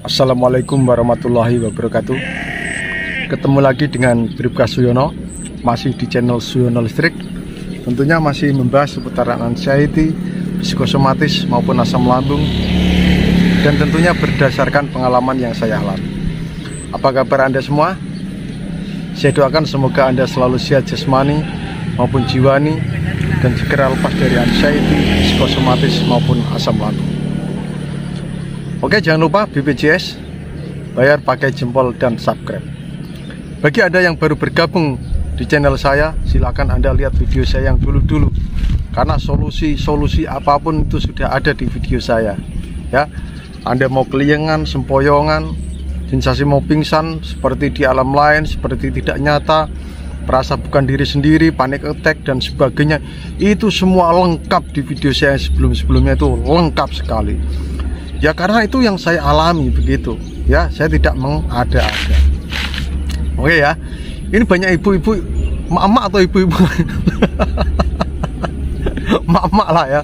Assalamualaikum warahmatullahi wabarakatuh. Ketemu lagi dengan Bribka Suyono, masih di channel Suyono Listrik. Tentunya masih membahas seputaran anxiety, psikosomatis maupun asam lambung, dan tentunya berdasarkan pengalaman yang saya alami. Apa kabar Anda semua? Saya doakan semoga Anda selalu sehat jasmani maupun jiwani, dan segera lepas dari anxiety, psikosomatis maupun asam lambung. Oke, jangan lupa BPJS, bayar pakai jempol dan subscribe. Bagi Anda yang baru bergabung di channel saya, silakan Anda lihat video saya yang dulu-dulu, karena solusi apapun itu sudah ada di video saya. Ya, Anda mau keliengan, sempoyongan, sensasi mau pingsan, seperti di alam lain, seperti tidak nyata, merasa bukan diri sendiri, panic attack dan sebagainya, itu semua lengkap di video saya sebelum-sebelumnya, itu lengkap sekali. Ya, karena itu yang saya alami begitu. Ya, saya tidak mengada-ada. Oke ya. Ini banyak ibu-ibu, emak-emak atau ibu-ibu emak-emak lah ya,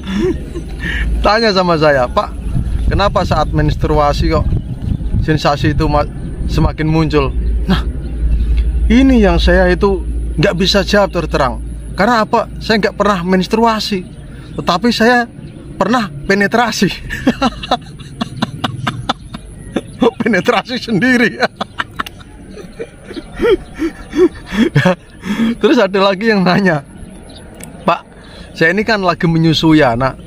tanya sama saya, Pak, kenapa saat menstruasi kok sensasi itu semakin muncul? Nah, ini yang saya itu nggak bisa jawab terterang. Karena apa? Saya nggak pernah menstruasi, tetapi saya pernah penetrasi. Penetrasi sendiri. Terus ada lagi yang nanya, Pak, saya ini kan lagi menyusui anak.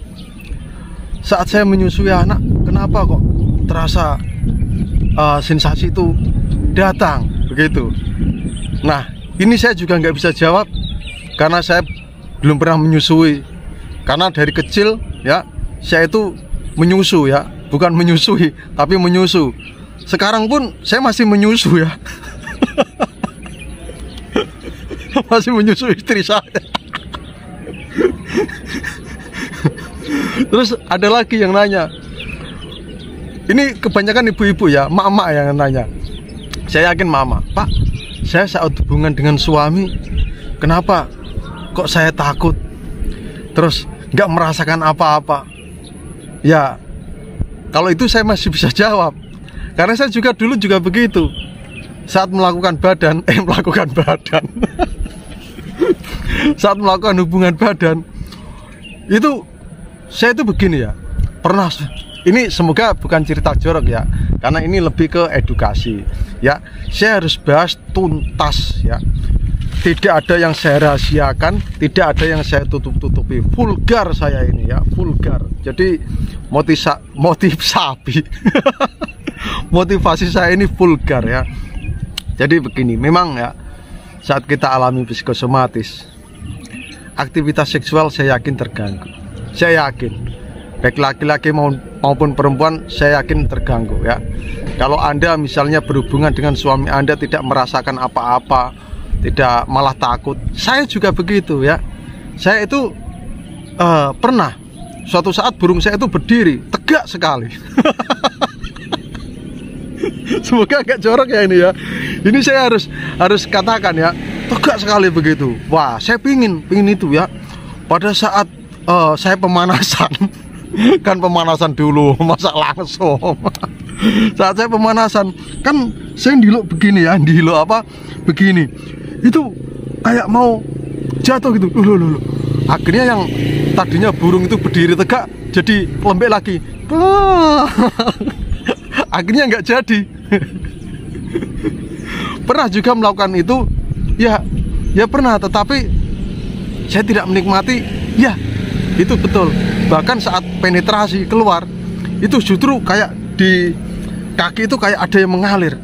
Saat saya menyusui anak, kenapa kok terasa sensasi itu datang begitu? Nah, ini saya juga nggak bisa jawab, karena saya belum pernah menyusui. Karena dari kecil ya, saya itu menyusu ya, bukan menyusui, tapi menyusu. Sekarang pun saya masih menyusu ya. Masih menyusu istri saya. Terus ada lagi yang nanya, ini kebanyakan ibu-ibu ya, mak-mak yang nanya. Saya yakin mama, Pak, saya saat hubungan dengan suami, kenapa kok saya takut, terus nggak merasakan apa-apa? Ya, kalau itu saya masih bisa jawab, karena saya juga dulu juga begitu. Saat melakukan badan, saat melakukan hubungan badan, itu saya itu begini ya, pernah. Ini semoga bukan cerita jorok ya, karena ini lebih ke edukasi ya. Saya harus bahas tuntas ya. Tidak ada yang saya rahasiakan, tidak ada yang saya tutup-tutupi. Vulgar saya ini ya, vulgar. Jadi motivasi saya ini vulgar ya. Jadi begini, memang ya, saat kita alami psikosomatis, aktivitas seksual saya yakin terganggu. Saya yakin, baik laki-laki maupun perempuan, saya yakin terganggu ya. Kalau Anda misalnya berhubungan dengan suami Anda tidak merasakan apa-apa, tidak, malah takut, saya juga begitu ya. Saya itu pernah suatu saat burung saya itu berdiri tegak sekali. Semoga agak jorok ya ini ya. Ini saya harus katakan ya, tegak sekali begitu. Wah, saya pingin itu ya. Pada saat saya pemanasan, kan pemanasan dulu, masa langsung. Saat saya pemanasan, kan saya ndiluk begini ya, begini. Itu kayak mau jatuh gitu. Loh. Akhirnya yang tadinya burung itu berdiri tegak jadi lembek lagi. Akhirnya nggak jadi. Pernah juga melakukan itu ya pernah, tetapi saya tidak menikmati ya. Itu betul. Bahkan saat penetrasi keluar, itu justru kayak di kaki itu kayak ada yang mengalir,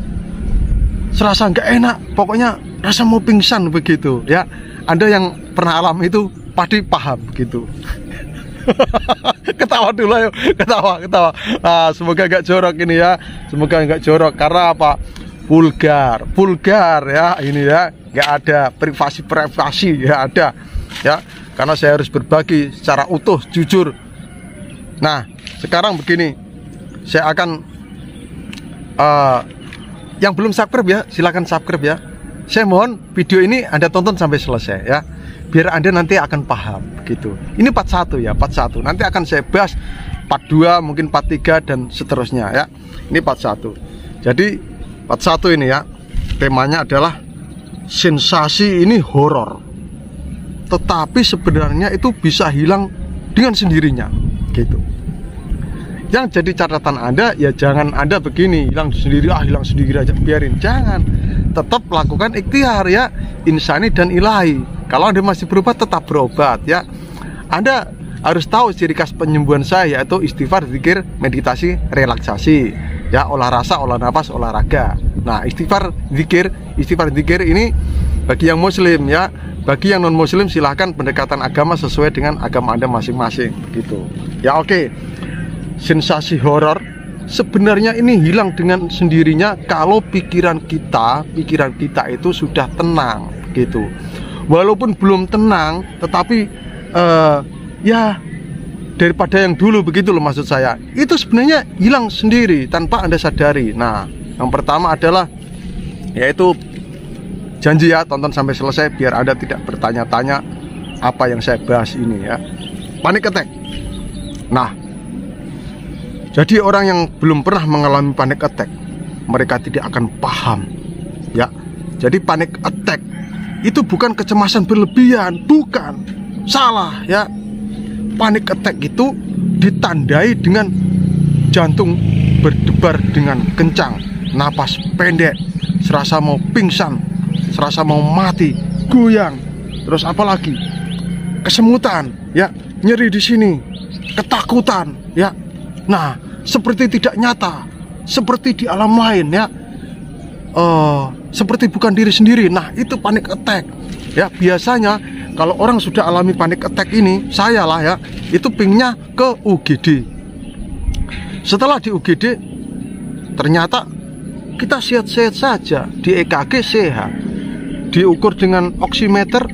serasa nggak enak, pokoknya rasa mau pingsan begitu ya. Anda yang pernah alami itu pasti paham begitu. Ketawa dulu ayo, ketawa. Nah, semoga nggak jorok ini ya, semoga nggak jorok. Karena apa? Vulgar ya ini ya, nggak ada privasi ya ada ya, karena saya harus berbagi secara utuh, jujur. Nah, sekarang begini, saya akan yang belum subscribe ya, silakan subscribe ya. Saya mohon video ini Anda tonton sampai selesai ya, biar Anda nanti akan paham begitu. Ini part 1 ya, part 1. Nanti akan saya bahas part 2, mungkin part 3 dan seterusnya ya. Ini part 1. Jadi part 1 ini ya, temanya adalah sensasi ini horor, tetapi sebenarnya itu bisa hilang dengan sendirinya gitu. Yang jadi catatan Anda ya, jangan Anda begini, hilang sendiri, hilang sendiri aja, biarin. Jangan, tetap lakukan ikhtiar ya, insani dan ilahi. Kalau Anda masih berobat, tetap berobat ya. Anda harus tahu ciri khas penyembuhan saya, yaitu istighfar, zikir, meditasi, relaksasi ya, olah rasa, olah nafas, olahraga. Nah, istighfar zikir ini bagi yang muslim ya. Bagi yang non muslim silahkan pendekatan agama sesuai dengan agama Anda masing-masing begitu ya. Oke. Sensasi horor sebenarnya ini hilang dengan sendirinya kalau pikiran kita itu sudah tenang gitu. Walaupun belum tenang, tetapi ya daripada yang dulu begitu loh, maksud saya. Itu sebenarnya hilang sendiri tanpa Anda sadari. Nah, yang pertama adalah yaitu, janji ya tonton sampai selesai biar Anda tidak bertanya-tanya apa yang saya bahas ini ya. Panic attack. Nah, jadi orang yang belum pernah mengalami panic attack, mereka tidak akan paham ya. Jadi panic attack itu bukan kecemasan berlebihan, bukan. Salah ya. Panic attack itu ditandai dengan jantung berdebar dengan kencang, napas pendek, serasa mau pingsan, serasa mau mati, goyang. Terus apa lagi? Kesemutan ya, nyeri di sini, ketakutan ya. Nah, seperti tidak nyata, seperti di alam lain ya, seperti bukan diri sendiri. Nah, itu panic attack ya. Biasanya kalau orang sudah alami panic attack ini, saya lah ya, itu pingnya ke UGD. Setelah di UGD, ternyata kita sehat-sehat saja, di EKG sehat, diukur dengan oximeter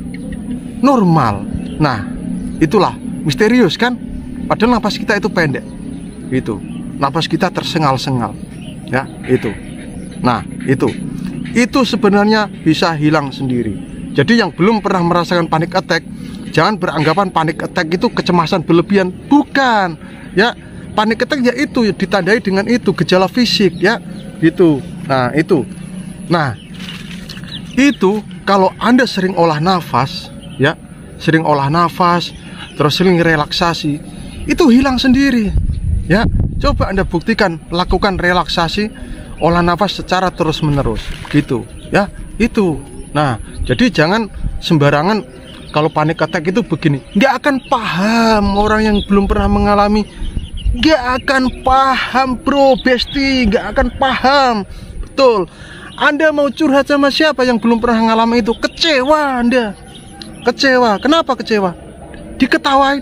normal. Nah, itulah misterius kan, padahal napas kita itu pendek itu, napas kita tersengal-sengal ya, itu. Nah, itu sebenarnya bisa hilang sendiri. Jadi yang belum pernah merasakan panic attack, jangan beranggapan panic attack itu kecemasan berlebihan, bukan ya. Panic attack ya itu ditandai dengan itu, gejala fisik ya, gitu. Nah, itu kalau Anda sering olah nafas ya, sering olah nafas, terus sering relaksasi, itu hilang sendiri ya. Coba Anda buktikan, lakukan relaksasi, olah nafas secara terus-menerus gitu ya, itu. Nah, jadi jangan sembarangan kalau panic attack itu begini. Nggak akan paham orang yang belum pernah mengalami, nggak akan paham bro, besti, nggak akan paham. Betul. Anda mau curhat sama siapa yang belum pernah mengalami itu? Kecewa Anda. Kecewa. Kenapa kecewa? Diketawain.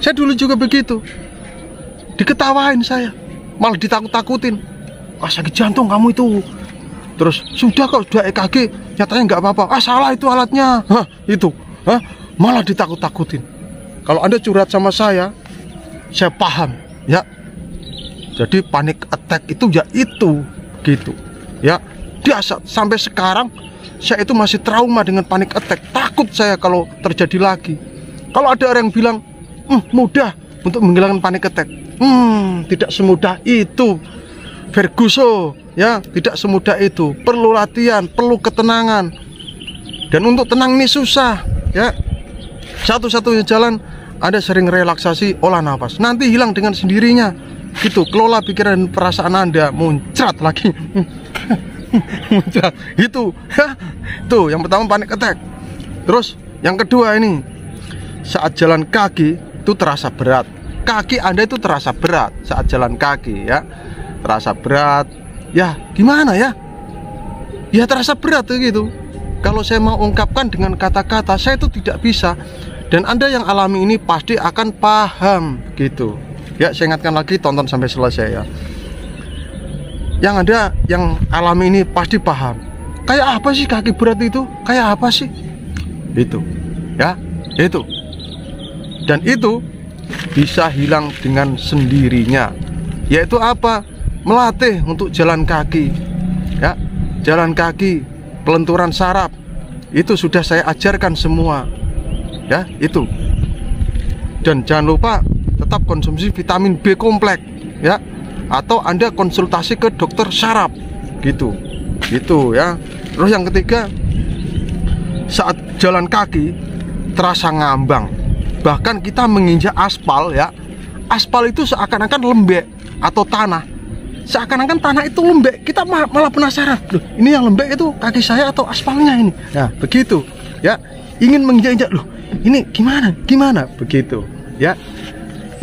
Saya dulu juga begitu. Diketawain saya, malah ditakut-takutin. Sakit jantung kamu itu. Terus sudah kok, sudah EKG, nyatanya nggak apa-apa. Salah itu alatnya. Itu. Malah ditakut-takutin. Kalau Anda curhat sama saya paham ya. Jadi panic attack itu ya itu gitu ya. Dia sampai sekarang saya itu masih trauma dengan panic attack. Takut saya kalau terjadi lagi. Kalau ada orang yang bilang mudah untuk menghilangkan panic attack, tidak semudah itu, Ferguson ya, tidak semudah itu. Perlu latihan, perlu ketenangan. Dan untuk tenang ini susah ya. Satu-satunya jalan, Anda sering relaksasi, olah nafas, nanti hilang dengan sendirinya gitu. Kelola pikiran dan perasaan Anda, muncrat lagi. Muncrat itu ya. Tuh yang pertama panic attack. Terus yang kedua ini, saat jalan kaki itu terasa berat. Kaki Anda itu terasa berat saat jalan kaki ya. Terasa berat. Ya, gimana ya? Ya terasa berat gitu. Kalau saya mau ungkapkan dengan kata-kata, saya itu tidak bisa. Dan Anda yang alami ini pasti akan paham gitu. Ya, saya ingatkan lagi, tonton sampai selesai ya. Yang Anda yang alami ini pasti paham. Kayak apa sih kaki berat itu? Kayak apa sih? Itu. Ya, itu. Dan itu bisa hilang dengan sendirinya. Yaitu apa? Melatih untuk jalan kaki. Ya, jalan kaki, pelenturan saraf. Itu sudah saya ajarkan semua. Ya, itu. Dan jangan lupa tetap konsumsi vitamin B kompleks ya, atau Anda konsultasi ke dokter syaraf gitu ya. Terus yang ketiga, saat jalan kaki terasa ngambang, bahkan kita menginjak aspal ya, aspal itu seakan-akan lembek atau tanah, seakan-akan tanah itu lembek, kita malah penasaran, loh ini yang lembek itu kaki saya atau aspalnya ini. Nah begitu ya, ingin menginjak-injak, loh ini gimana begitu ya.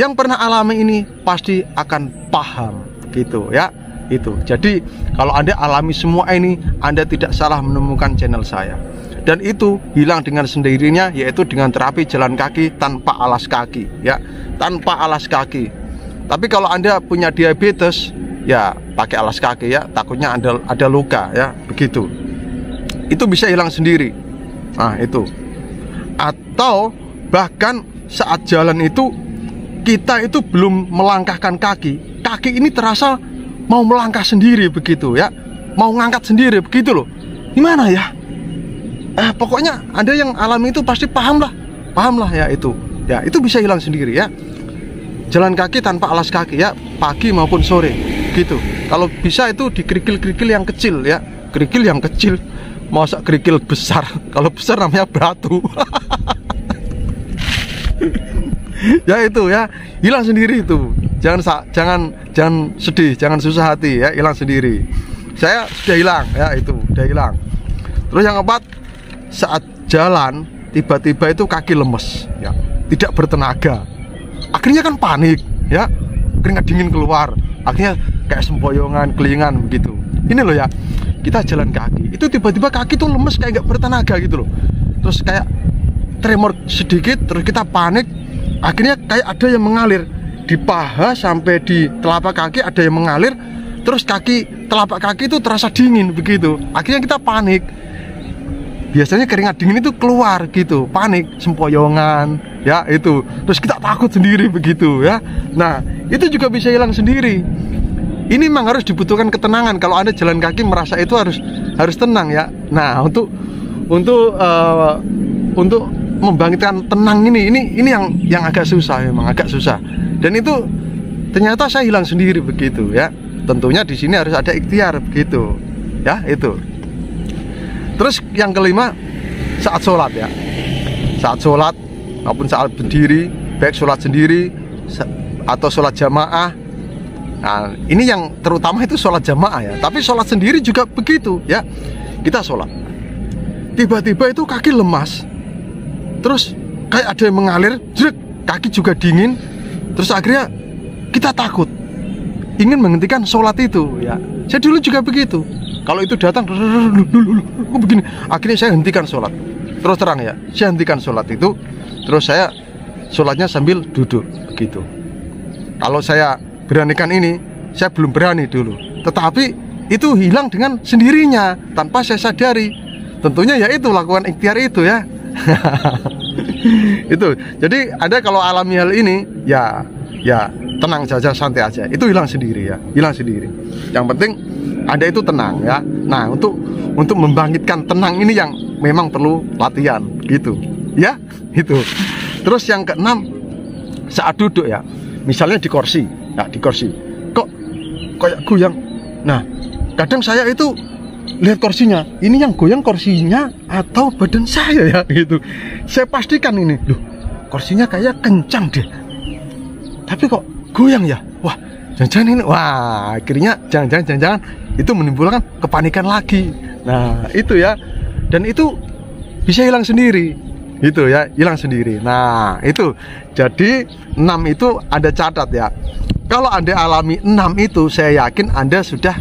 Yang pernah alami ini pasti akan paham gitu ya. Itu jadi kalau Anda alami semua ini, Anda tidak salah menemukan channel saya. Dan itu hilang dengan sendirinya, yaitu dengan terapi jalan kaki tanpa alas kaki ya, tanpa alas kaki. Tapi kalau Anda punya diabetes ya pakai alas kaki ya, takutnya ada luka ya, begitu. Itu bisa hilang sendiri. Nah itu. Atau bahkan saat jalan itu kita itu belum melangkahkan kaki, kaki ini terasa mau melangkah sendiri begitu ya, mau ngangkat sendiri begitu loh. Gimana ya? Pokoknya Anda yang alami itu pasti paham lah ya itu. Ya itu bisa hilang sendiri ya. Jalan kaki tanpa alas kaki ya, pagi maupun sore gitu. Kalau bisa itu di kerikil-kerikil yang kecil ya, kerikil yang kecil. Masa kerikil besar? Kalau besar namanya batu. Ya itu ya, hilang sendiri itu. Jangan sedih, jangan susah hati ya, hilang sendiri. Saya sudah hilang ya, itu sudah hilang. Terus yang keempat, saat jalan tiba-tiba itu kaki lemes ya, tidak bertenaga. Akhirnya kan panik ya, keringat dingin keluar, akhirnya kayak sempoyongan, kelingan begitu. Ini loh ya, kita jalan kaki itu tiba-tiba kaki tuh lemes, kayak nggak bertenaga gitu loh. Terus kayak tremor sedikit, terus kita panik. Akhirnya kayak ada yang mengalir di paha sampai di telapak kaki, ada yang mengalir. Terus telapak kaki itu terasa dingin begitu. Akhirnya kita panik. Biasanya keringat dingin itu keluar gitu, panik, sempoyongan ya itu. Terus kita takut sendiri begitu ya. Nah itu juga bisa hilang sendiri. Ini memang harus dibutuhkan ketenangan. Kalau Anda jalan kaki merasa itu harus tenang ya. Nah untuk membangkitkan tenang ini yang agak susah, memang agak susah. Dan itu ternyata saya hilang sendiri begitu ya. Tentunya di sini harus ada ikhtiar begitu ya itu. Terus yang kelima, saat sholat ya, saat sholat maupun saat berdiri, baik sholat sendiri atau sholat jamaah. Nah ini yang terutama itu sholat jamaah ya. Tapi sholat sendiri juga begitu ya. Kita sholat, tiba-tiba itu kaki lemas. Terus kayak ada yang mengalir, kaki juga dingin. Terus akhirnya kita takut, ingin menghentikan sholat itu ya. Saya dulu juga begitu. Kalau itu datang, begini. Akhirnya saya hentikan sholat. Terus terang ya, saya hentikan sholat itu. Terus saya sholatnya sambil duduk begitu. Kalau saya beranikan ini, saya belum berani dulu. Tetapi itu hilang dengan sendirinya tanpa saya sadari. Tentunya ya itu, lakukan ikhtiar itu ya. Itu. Jadi Anda kalau alami hal ini ya tenang saja, santai aja. Itu hilang sendiri ya, hilang sendiri. Yang penting Anda itu tenang ya. Nah, untuk membangkitkan tenang ini yang memang perlu latihan gitu. Ya, itu. Terus yang keenam, saat duduk ya. Misalnya di kursi. Ya, di kursi. Kok kayak goyang. Nah, kadang saya itu lihat kursinya, ini yang goyang kursinya atau badan saya ya gitu. Saya pastikan ini, loh, kursinya kayak kencang deh. Tapi kok goyang ya? Wah, jangan-jangan ini. Wah, akhirnya jangan-jangan itu menimbulkan kepanikan lagi. Nah, itu ya. Dan itu bisa hilang sendiri. Itu ya, hilang sendiri. Nah, itu. Jadi 6 itu Anda catat ya. Kalau Anda alami 6 itu, saya yakin Anda sudah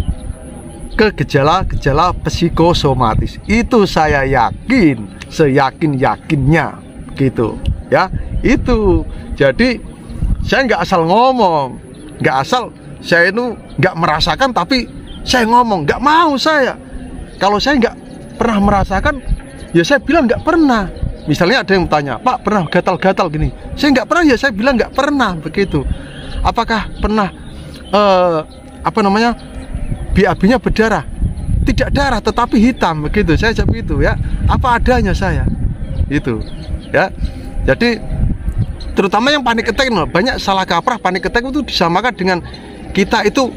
ke gejala-gejala psikosomatis. Itu saya yakin, seyakin-yakinnya gitu ya. Itu. Jadi saya nggak asal ngomong, nggak asal saya itu nggak merasakan tapi saya ngomong, nggak mau saya. Kalau saya nggak pernah merasakan, ya saya bilang nggak pernah. Misalnya ada yang bertanya, Pak pernah gatal-gatal gini? Saya nggak pernah, ya saya bilang nggak pernah begitu. Apakah pernah BAB-nya berdarah? Tidak darah, tetapi hitam begitu. Saya jawab itu ya. Apa adanya saya. Itu ya. Jadi terutama yang panik attack, banyak salah kaprah. Panik attack itu disamakan dengan kita itu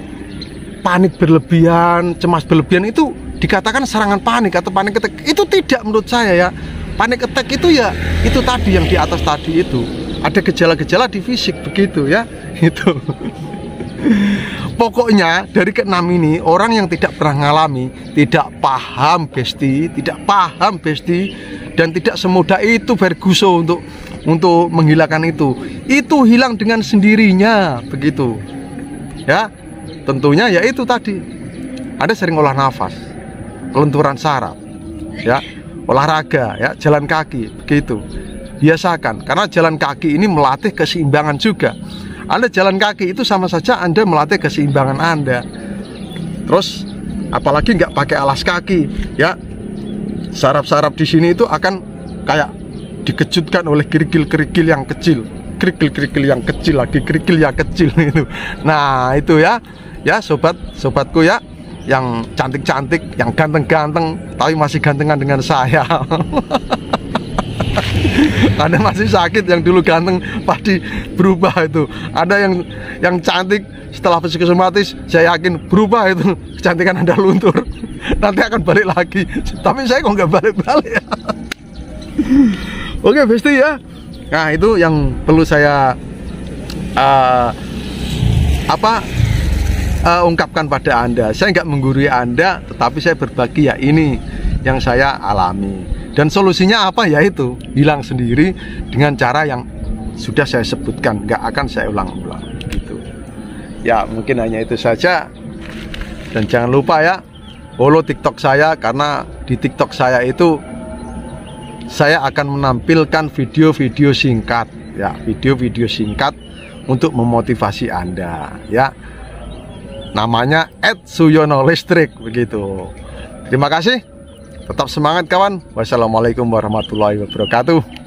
panik berlebihan, cemas berlebihan, itu dikatakan serangan panik atau panik attack. Itu tidak menurut saya ya. Panik attack itu ya itu tadi yang di atas tadi itu. Ada gejala-gejala di fisik begitu ya. Itu. Pokoknya dari keenam ini, orang yang tidak pernah ngalami, tidak paham Besti, dan tidak semudah itu Ferguson untuk menghilangkan itu hilang dengan sendirinya begitu ya. Tentunya ya itu tadi, ada sering olah nafas, kelenturan saraf ya, olahraga ya, jalan kaki begitu, biasakan, karena jalan kaki ini melatih keseimbangan juga. Anda jalan kaki itu sama saja Anda melatih keseimbangan Anda. Terus apalagi nggak pakai alas kaki ya, saraf-saraf di sini itu akan kayak dikejutkan oleh kerikil-kerikil yang kecil, kerikil-kerikil yang kecil lagi, kerikil yang kecil itu. Nah itu ya sobatku ya, yang cantik-cantik, yang ganteng-ganteng, tapi masih gantengan dengan saya. Ada masih sakit, yang dulu ganteng pasti berubah itu. Ada yang cantik setelah psikosomatis, saya yakin berubah itu, kecantikan Anda luntur. Nanti akan balik lagi. Tapi saya kok nggak balik-balik ya. Oke Besti ya. Nah itu yang perlu saya ungkapkan pada Anda. Saya nggak menggurui Anda, tetapi saya berbagi ya ini yang saya alami. Dan solusinya apa? Yaitu hilang sendiri dengan cara yang sudah saya sebutkan, nggak akan saya ulang-ulang gitu. Ya mungkin hanya itu saja. Dan jangan lupa ya, follow TikTok saya, karena di TikTok saya itu saya akan menampilkan video-video singkat ya, video-video singkat untuk memotivasi Anda ya. Namanya @Suyono_Listrik begitu. Terima kasih. Tetap semangat kawan. Wassalamualaikum warahmatullahi wabarakatuh.